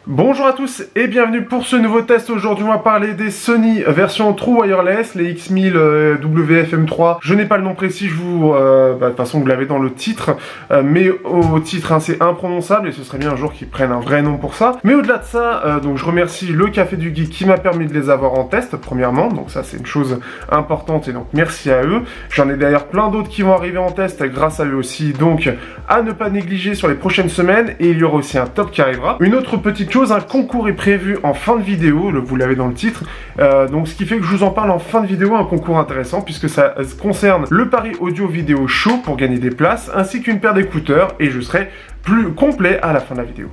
Bonjour à tous et bienvenue pour ce nouveau test. Aujourd'hui on va parler des Sony version True Wireless, les X1000 WF-M3. Je n'ai pas le nom précis, je vous, de toute façon vous l'avez dans le titre, mais au titre c'est imprononçable et ce serait bien un jour qu'ils prennent un vrai nom pour ça. Mais au-delà de ça, donc je remercie le Café du Geek qui m'a permis de les avoir en test premièrement, donc ça c'est une chose importante et donc merci à eux. J'en ai d'ailleurs plein d'autres qui vont arriver en test grâce à eux aussi, donc à ne pas négliger sur les prochaines semaines, et il y aura aussi un top qui arrivera. Une autre petite chose, un concours est prévu en fin de vidéo, vous l'avez dans le titre, donc ce qui fait que je vous en parle en fin de vidéo, un concours intéressant puisque ça concerne le pari audio vidéo show pour gagner des places, ainsi qu'une paire d'écouteurs, et je serai plus complet à la fin de la vidéo.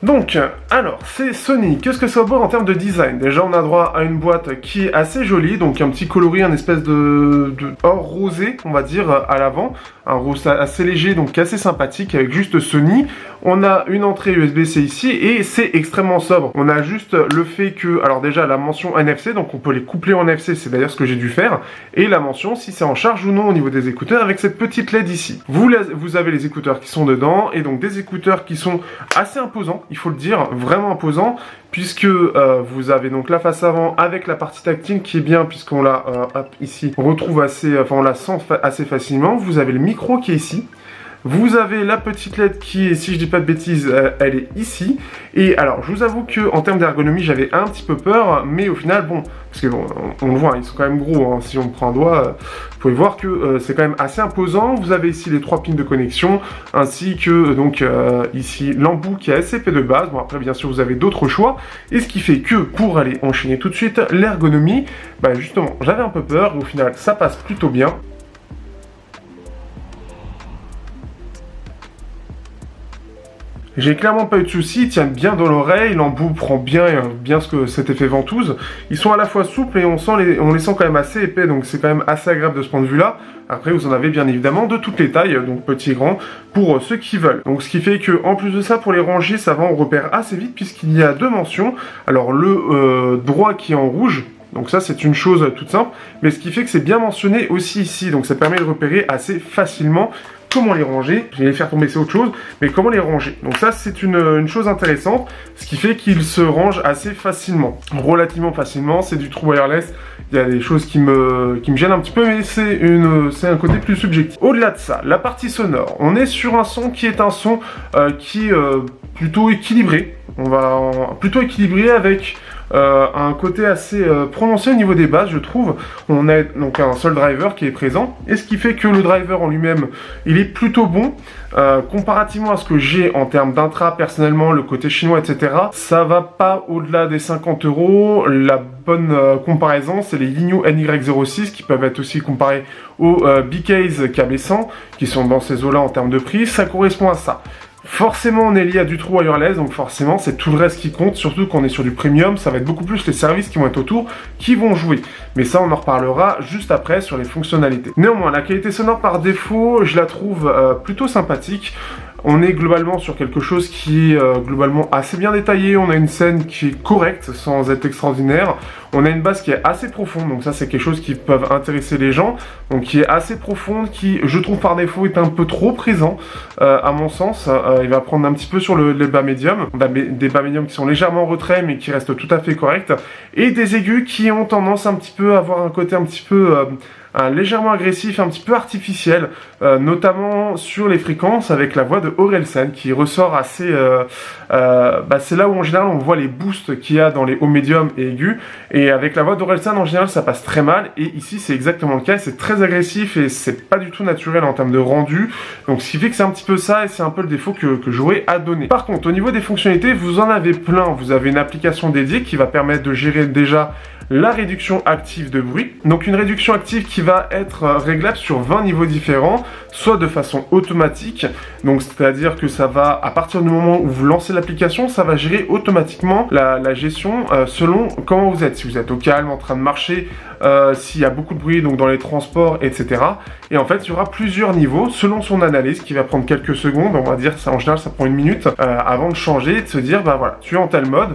Donc, alors, c'est Sony. Qu'est-ce que ça vaut en termes de design? Déjà, on a droit à une boîte qui est assez jolie, donc un petit coloris, un espèce de or rosé, on va dire, à l'avant. Un rose assez léger, donc assez sympathique, avec juste Sony. On a une entrée USB-C ici, et c'est extrêmement sobre. On a juste le fait que, alors déjà, la mention NFC, donc on peut les coupler en NFC, c'est d'ailleurs ce que j'ai dû faire, et la mention si c'est en charge ou non au niveau des écouteurs, avec cette petite LED ici. Vous avez les écouteurs qui sont dedans, et donc des écouteurs qui sont assez imposants, il faut le dire, vraiment imposants, puisque vous avez donc la face avant avec la partie tactile qui est bien, puisqu'on la ici on retrouve assez, on la sent assez facilement. Vous avez le micro qui est ici. Vous avez la petite LED qui est, si je dis pas de bêtises, elle est ici. Et alors, je vous avoue que en termes d'ergonomie, j'avais un petit peu peur, mais au final, bon, parce que bon, on le voit, ils sont quand même gros. Hein, si on prend un doigt, vous pouvez voir que c'est quand même assez imposant. Vous avez ici les 3 pins de connexion, ainsi que donc ici l'embout qui est assez épais de base. Bon, après, bien sûr, vous avez d'autres choix. Et ce qui fait que pour aller enchaîner tout de suite, l'ergonomie, bah justement, j'avais un peu peur. Et au final, ça passe plutôt bien. J'ai clairement pas eu de soucis, ils tiennent bien dans l'oreille, l'embout prend bien cet effet ventouse. Ils sont à la fois souples et on les sent quand même assez épais, donc c'est quand même assez agréable de ce point de vue-là. Après, vous en avez bien évidemment de toutes les tailles, donc petits et grands, pour ceux qui veulent. Donc ce qui fait que, en plus de ça, pour les ranger, ça va, on repère assez vite puisqu'il y a 2 mentions. Alors le droit qui est en rouge, donc ça c'est une chose toute simple, mais ce qui fait que c'est bien mentionné aussi ici, donc ça permet de repérer assez facilement comment les ranger. Je vais les faire tomber, c'est autre chose, mais comment les ranger. Donc ça c'est une chose intéressante, ce qui fait qu'ils se rangent assez facilement, relativement facilement. C'est du True Wireless, il y a des choses qui me gênent un petit peu, mais c'est un côté plus subjectif. Au-delà de ça, la partie sonore, on est sur un son qui est un son qui est plutôt équilibré. Plutôt équilibré avec un côté assez prononcé au niveau des basses, je trouve. On a donc un seul driver qui est présent, et ce qui fait que le driver en lui-même, il est plutôt bon. Comparativement à ce que j'ai en termes d'intra, personnellement, le côté chinois, etc., ça va pas au-delà des 50 €. La bonne comparaison, c'est les Yinyu NY06, qui peuvent être aussi comparés aux BK's KB100, qui sont dans ces eaux-là en termes de prix. Ça correspond à ça. Forcément, on est lié à du True Wireless, donc forcément, c'est tout le reste qui compte, surtout qu'on est sur du premium, ça va être beaucoup plus les services qui vont être autour, qui vont jouer. Mais ça, on en reparlera juste après sur les fonctionnalités. Néanmoins, la qualité sonore par défaut, je la trouve plutôt sympathique. On est globalement sur quelque chose qui est globalement assez bien détaillé. On a une scène qui est correcte sans être extraordinaire. On a une basse qui est assez profonde, donc ça c'est quelque chose qui peut intéresser les gens. Donc qui est assez profonde, qui je trouve par défaut est un peu trop présent à mon sens. Il va prendre un petit peu sur les bas médiums. On a des bas médiums qui sont légèrement en retrait mais qui restent tout à fait corrects. Et des aigus qui ont tendance un petit peu à avoir un côté un petit peu légèrement agressif, un petit peu artificiel, notamment sur les fréquences avec la voix de Orelsan qui ressort assez... c'est là où en général on voit les boosts qu'il y a dans les hauts médiums et aigus, et avec la voix d'Orelsan en général ça passe très mal, et ici c'est exactement le cas, c'est très agressif et c'est pas du tout naturel en termes de rendu, donc ce qui fait que c'est un petit peu ça, et c'est un peu le défaut que j'aurais à donner. Par contre, au niveau des fonctionnalités, vous en avez plein. Vous avez une application dédiée qui va permettre de gérer déjà la réduction active de bruit, donc une réduction active qui qui va être réglable sur 20 niveaux différents, soit de façon automatique, donc c'est-à-dire que ça va, à partir du moment où vous lancez l'application, ça va gérer automatiquement la gestion selon comment vous êtes. Si vous êtes au calme, en train de marcher, s'il y a beaucoup de bruit, donc dans les transports, etc. Et en fait, il y aura plusieurs niveaux selon son analyse qui va prendre quelques secondes, on va dire ça en général ça prend 1 minute, avant de changer et de se dire, bah voilà, tu es en tel mode,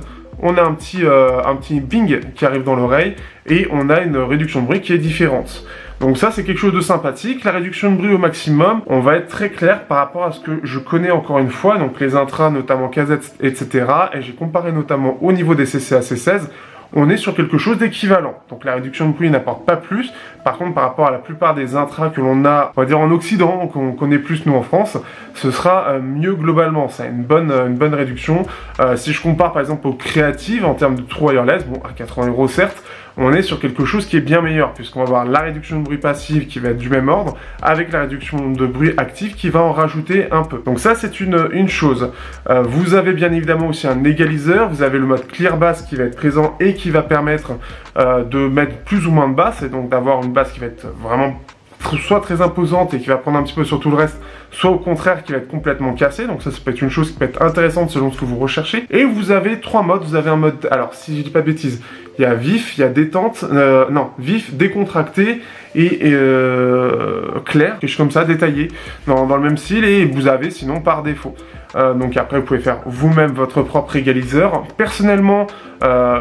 on a un petit bing qui arrive dans l'oreille et on a une réduction de bruit qui est différente. Donc ça, c'est quelque chose de sympathique. La réduction de bruit au maximum, on va être très clair par rapport à ce que je connais encore une fois, donc les intras, notamment KZ, etc. Et j'ai comparé notamment au niveau des CCA C16, on est sur quelque chose d'équivalent. Donc la réduction de bruit n'apporte pas plus. Par contre, par rapport à la plupart des intras que l'on a, on va dire en Occident, qu'on connaît plus nous en France, ce sera mieux globalement. Ça a une bonne réduction. Si je compare par exemple aux créatives en termes de True Wireless, bon à 80 € certes, on est sur quelque chose qui est bien meilleur, puisqu'on va avoir la réduction de bruit passive qui va être du même ordre, avec la réduction de bruit active qui va en rajouter un peu. Donc ça, c'est une chose. Vous avez bien évidemment aussi un égaliseur, vous avez le mode clear bass qui va être présent et qui va permettre de mettre plus ou moins de basse, et donc d'avoir une basse qui va être vraiment soit très imposante et qui va prendre un petit peu sur tout le reste, soit au contraire qui va être complètement cassée. Donc ça peut être une chose qui peut être intéressante selon ce que vous recherchez. Et vous avez 3 modes. Vous avez un mode, alors si je dis pas de bêtises, il y a vif, il y a détente, non, vif, décontracté et clair, quelque chose comme ça, détaillé, dans le même style, et vous avez sinon par défaut. Donc après vous pouvez faire vous-même votre propre égaliseur. Personnellement,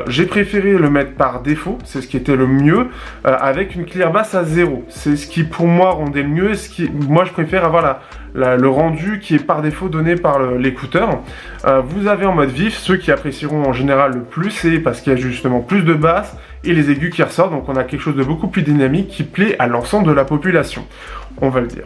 j'ai préféré le mettre par défaut, c'est ce qui était le mieux, avec une clear bass à 0. C'est ce qui pour moi rendait le mieux, moi je préfère avoir le rendu qui est par défaut donné par l'écouteur. Vous avez en mode vif, ceux qui apprécieront en général le plus, c'est parce qu'il y a justement plus de basses et les aigus qui ressortent, donc on a quelque chose de beaucoup plus dynamique qui plaît à l'ensemble de la population, on va le dire.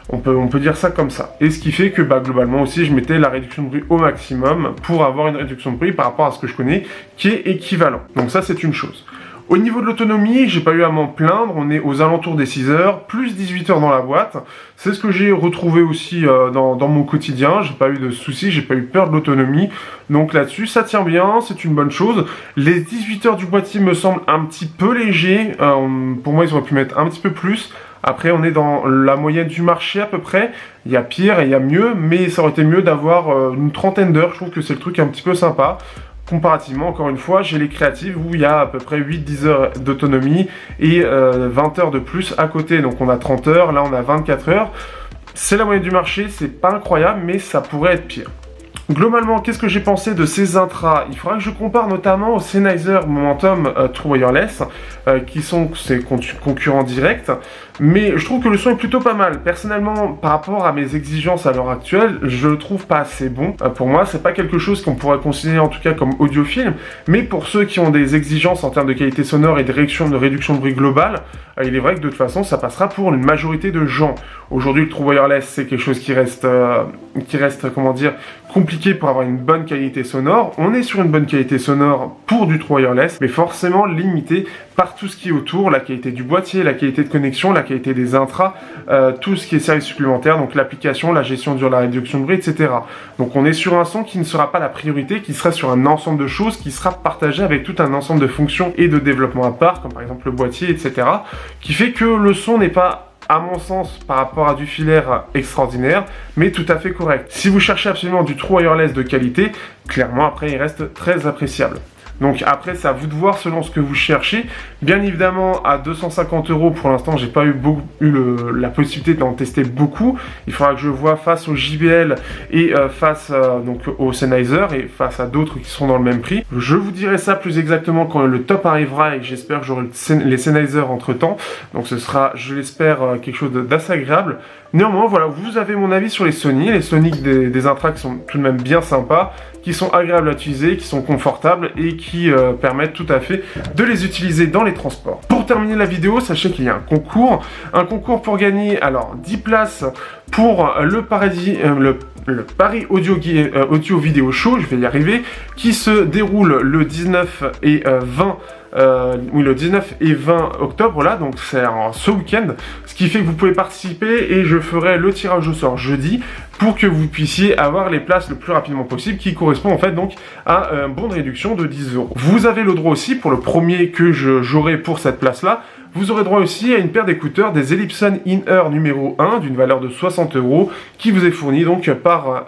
On peut dire ça comme ça. Et ce qui fait que globalement aussi, je mettais la réduction de bruit au maximum pour avoir une réduction de bruit par rapport à ce que je connais qui est équivalent. Donc ça, c'est une chose. Au niveau de l'autonomie, j'ai pas eu à m'en plaindre, on est aux alentours des 6 heures, plus 18 heures dans la boîte. C'est ce que j'ai retrouvé aussi dans mon quotidien, j'ai pas eu de soucis, j'ai pas eu peur de l'autonomie. Donc là-dessus, ça tient bien, c'est une bonne chose. Les 18 heures du boîtier me semblent un petit peu légers, pour moi ils auraient pu mettre un petit peu plus. Après, on est dans la moyenne du marché à peu près. Il y a pire et il y a mieux, mais ça aurait été mieux d'avoir une trentaine d'heures. Je trouve que c'est le truc un petit peu sympa. Comparativement, encore une fois, j'ai les créatives où il y a à peu près 8-10 heures d'autonomie et 20 heures de plus à côté. Donc on a 30 heures, là on a 24 heures. C'est la moyenne du marché, c'est pas incroyable, mais ça pourrait être pire. Globalement, qu'est-ce que j'ai pensé de ces intras? Il faudra que je compare notamment au Sennheiser Momentum True Wireless, qui sont ses concurrents directs, mais je trouve que le son est plutôt pas mal. Personnellement, par rapport à mes exigences à l'heure actuelle, je le trouve pas assez bon. Pour moi, c'est pas quelque chose qu'on pourrait considérer en tout cas comme audiophile, mais pour ceux qui ont des exigences en termes de qualité sonore et de réduction de bruit globale, il est vrai que de toute façon, ça passera pour une majorité de gens. Aujourd'hui, le True Wireless, c'est quelque chose qui reste, comment dire, compliqué pour avoir une bonne qualité sonore. On est sur une bonne qualité sonore pour du True Wireless, mais forcément limité par tout ce qui est autour, la qualité du boîtier, la qualité de connexion, la qualité des intras, tout ce qui est service supplémentaire, donc l'application, la gestion de la réduction de bruit, etc. Donc on est sur un son qui ne sera pas la priorité, qui sera sur un ensemble de choses, qui sera partagé avec tout un ensemble de fonctions et de développement à part, comme par exemple le boîtier, etc. Qui fait que le son n'est pas, à mon sens, par rapport à du filaire extraordinaire, mais tout à fait correct. Si vous cherchez absolument du True Wireless de qualité, clairement après il reste très appréciable. Donc après, c'est à vous de voir selon ce que vous cherchez. Bien évidemment, à 250 € pour l'instant, j'ai pas eu la possibilité d'en tester beaucoup. Il faudra que je vois face au JBL et face donc au Sennheiser et face à d'autres qui sont dans le même prix. Je vous dirai ça plus exactement quand le top arrivera et j'espère que j'aurai les Sennheiser entre temps. Donc ce sera, je l'espère, quelque chose d'assez agréable. Néanmoins, voilà, vous avez mon avis sur les Sony. Les Sony des intras qui sont tout de même bien sympas, qui sont agréables à utiliser, qui sont confortables et qui permettent tout à fait de les utiliser dans les transports. Pour terminer la vidéo, sachez qu'il y a un concours pour gagner, alors 10 places pour le Paris Audio Vidéo Show, je vais y arriver, qui se déroule le 19 et 20 le 19 et 20 octobre, là, donc c'est ce week-end, ce qui fait que vous pouvez participer et je ferai le tirage au sort jeudi pour que vous puissiez avoir les places le plus rapidement possible, qui correspond en fait donc à un bon de réduction de 10 €. Vous avez le droit aussi, pour le premier que j'aurai pour cette place-là, Vous aurez droit aussi à une paire d'écouteurs des Ellipson In-Ear numéro 1 d'une valeur de 60 € qui vous est fournie donc par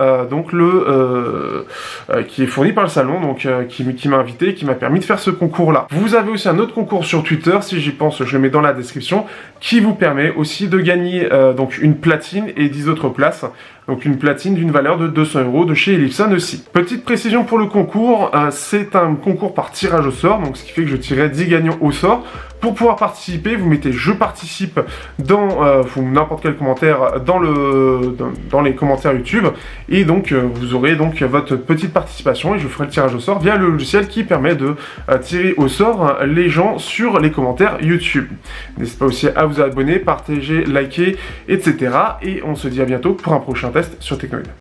qui est fourni par le salon, donc qui m'a invité et qui m'a permis de faire ce concours-là. Vous avez aussi un autre concours sur Twitter, si j'y pense, je le mets dans la description, qui vous permet aussi de gagner donc une platine et 10 autres places. Donc une platine d'une valeur de 200 € de chez Ellipson aussi. Petite précision pour le concours, c'est un concours par tirage au sort, donc ce qui fait que je tirerai 10 gagnants au sort. Pour pouvoir participer, vous mettez « Je participe » dans n'importe quel commentaire dans les commentaires YouTube, et donc vous aurez donc votre petite participation et je ferai le tirage au sort via le logiciel qui permet de tirer au sort les gens sur les commentaires YouTube. N'hésitez pas aussi à vous abonner, partager, liker, etc. Et on se dit à bientôt pour un prochain test sur Technoid.